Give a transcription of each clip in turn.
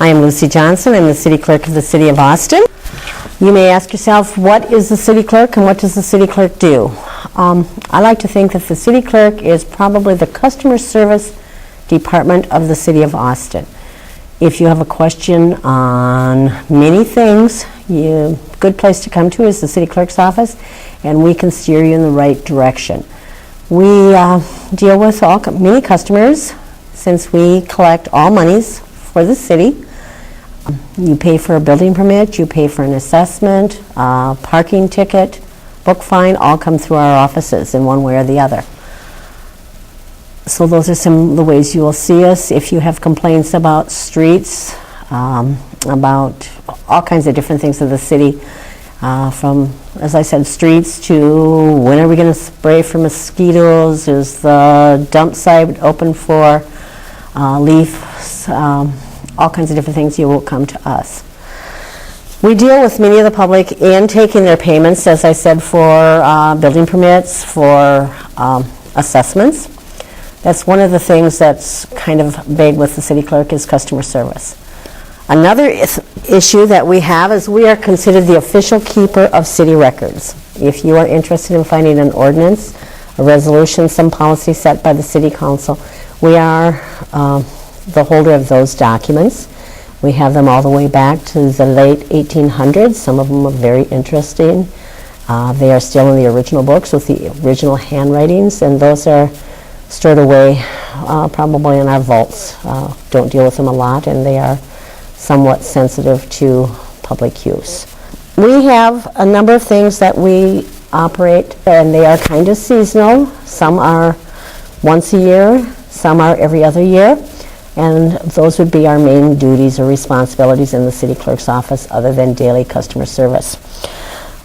I am Lucy Johnson. I'm the City Clerk of the City of Austin. You may ask yourself, what is the City Clerk and what does the City Clerk do? I like to think that the City Clerk is probably the customer service department of the City of Austin. If you have a question on many things, a good place to come to is the City Clerk's office, and we can steer you in the right direction. We deal with many customers since we collect all monies for the city. You pay for a building permit, you pay for an assessment, parking ticket, book fine, all come through our offices in one way or the other. So those are some of the ways you will see us. If you have complaints about streets, about all kinds of different things of the city, from, as I said, streets to when are we going to spray for mosquitoes, is the dump site open for leaves, all kinds of different things, you will come to us. We deal with many of the public in taking their payments, as I said, for building permits, for assessments. That's one of the things that's kind of big with the City Clerk is customer service. Another issue that we have is we are considered the official keeper of city records. If you are interested in finding an ordinance, a resolution, some policy set by the City Council, we are the holder of those documents. We have them all the way back to the late 1800s. Some of them are very interesting. They are still in the original books with the original handwritings, and those are stored away probably in our vaults. Don't deal with them a lot, and they are somewhat sensitive to public use. We have a number of things that we operate, and they are kind of seasonal. Some are once a year, some are every other year. And those would be our main duties or responsibilities in the City Clerk's office other than daily customer service.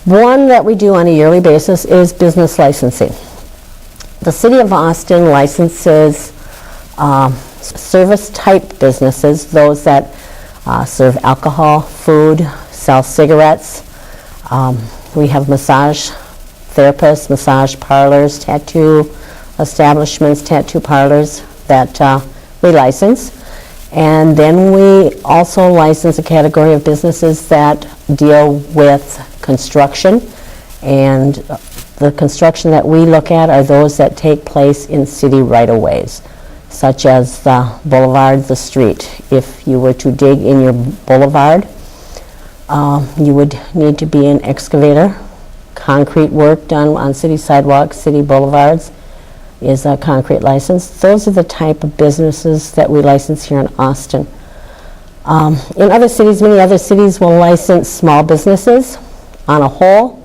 One that we do on a yearly basis is business licensing. The City of Austin licenses service type businesses, those that serve alcohol, food, sell cigarettes. We have massage therapists, massage parlors, tattoo establishments, tattoo parlors that we license. And then we also license a category of businesses that deal with construction, and the construction that we look at are those that take place in city right-of-ways, such as the boulevard, the street. If you were to dig in your boulevard, you would need to be an excavator. Concrete work done on city sidewalks, city boulevards, is a concrete license. Those are the type of businesses that we license here in Austin. In other cities, many other cities will license small businesses. On a whole,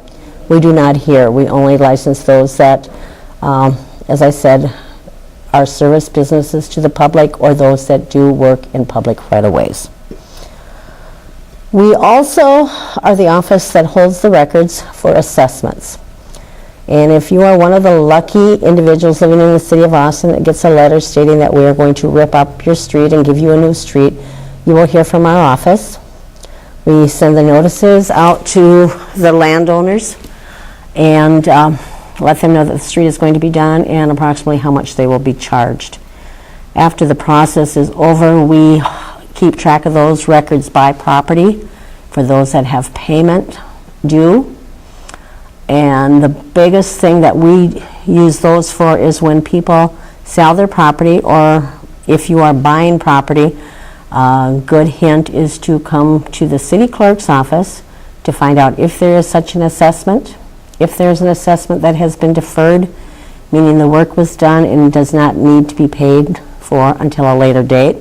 we do not here. We only license those that, as I said, are service businesses to the public or those that do work in public right-of-ways. We also are the office that holds the records for assessments. And if you are one of the lucky individuals living in the City of Austin that gets a letter stating that we are going to rip up your street and give you a new street, you will hear from our office. We send the notices out to the landowners and let them know that the street is going to be done and approximately how much they will be charged. After the process is over, we keep track of those records by property for those that have payment due. And the biggest thing that we use those for is when people sell their property, or if you are buying property, a good hint is to come to the City Clerk's office to find out if there is such an assessment. If there's an assessment that has been deferred, meaning the work was done and does not need to be paid for until a later date,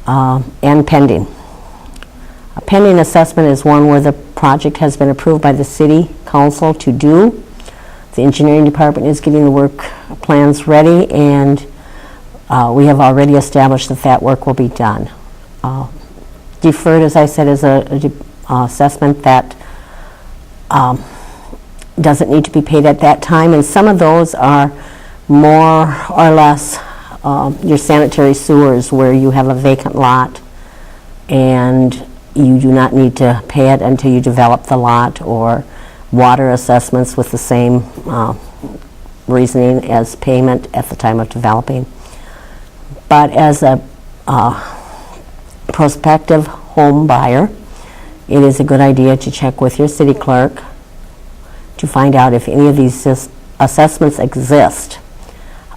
and pending. A pending assessment is one where the project has been approved by the City Council to do. The engineering department is getting the work plans ready, and we have already established that that work will be done. Deferred, as I said, is an assessment that doesn't need to be paid at that time, and some of those are more or less your sanitary sewers, where you have a vacant lot and you do not need to pay it until you develop the lot, or water assessments with the same reasoning as payment at the time of developing. But as a prospective home buyer, it is a good idea to check with your city clerk to find out if any of these assessments exist.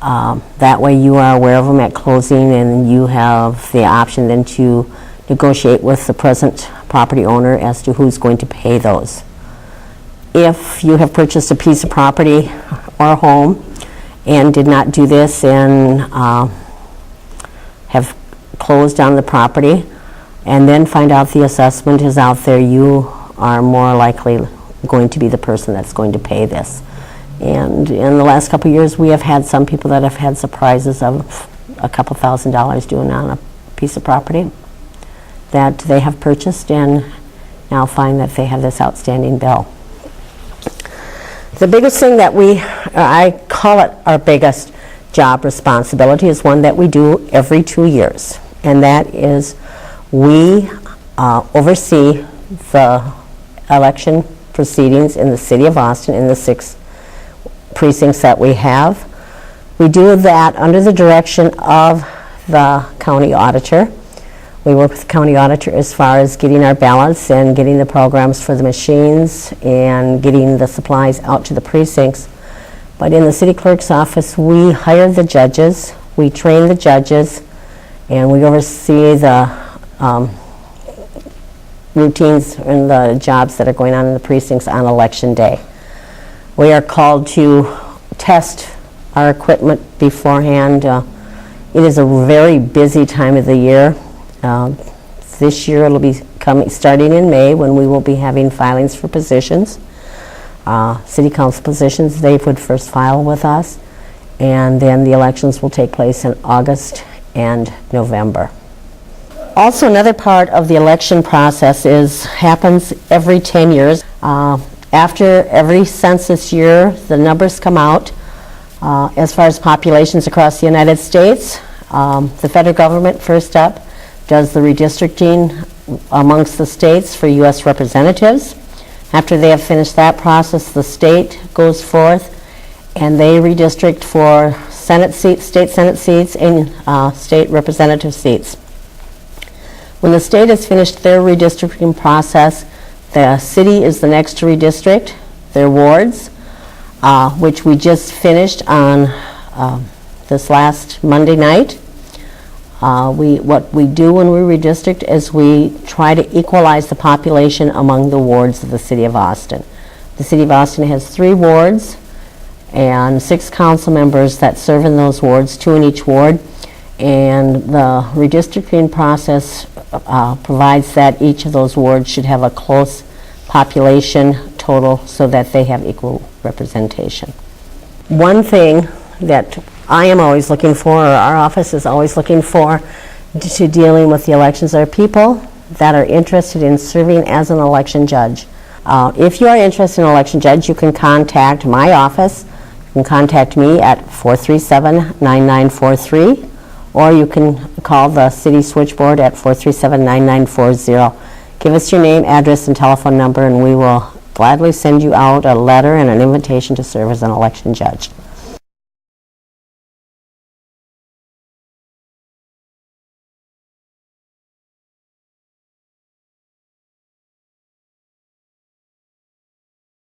That way you are aware of them at closing, and you have the option then to negotiate with the present property owner as to who's going to pay those. If you have purchased a piece of property or a home and did not do this and have closed on the property and then find out the assessment is out there, you are more likely going to be the person that's going to pay this. And in the last couple of years, we have had some people that have had surprises of a couple $1,000s due on a piece of property that they have purchased and now find that they have this outstanding bill. The biggest thing that I call it our biggest job responsibility, is one that we do every 2 years, and that is we oversee the election proceedings in the city of Austin in the 6 precincts that we have. We do that under the direction of the county auditor. We work with the county auditor as far as getting our ballots and getting the programs for the machines and getting the supplies out to the precincts. But in the city clerk's office, we hire the judges, we train the judges, and we oversee the routines and the jobs that are going on in the precincts on election day. We are called to test our equipment beforehand. It is a very busy time of the year. This year it'll be starting in May, when we will be having filings for positions. City council positions, they would first file with us, and then the elections will take place in August and November. Also, another part of the election process happens every 10 years. After every census year, the numbers come out as far as populations across the United States. The federal government, first up, does the redistricting amongst the states for U.S. representatives. After they have finished that process, the state goes forth and they redistrict for Senate seats, state Senate seats, and state representative seats. When the state has finished their redistricting process, the city is the next to redistrict their wards, which we just finished on this last Monday night. What we do when we redistrict is we try to equalize the population among the wards of the city of Austin. The city of Austin has 3 wards and 6 council members that serve in those wards, 2 in each ward, and the redistricting process provides that each of those wards should have a close population total so that they have equal representation. One thing that I am always looking for, or our office is always looking for, to dealing with the elections are people that are interested in serving as an election judge. If you are interested in an election judge, you can contact my office. You can contact me at 437-9943, or you can call the city switchboard at 437-9940. Give us your name, address, and telephone number, and we will gladly send you out a letter and an invitation to serve as an election judge.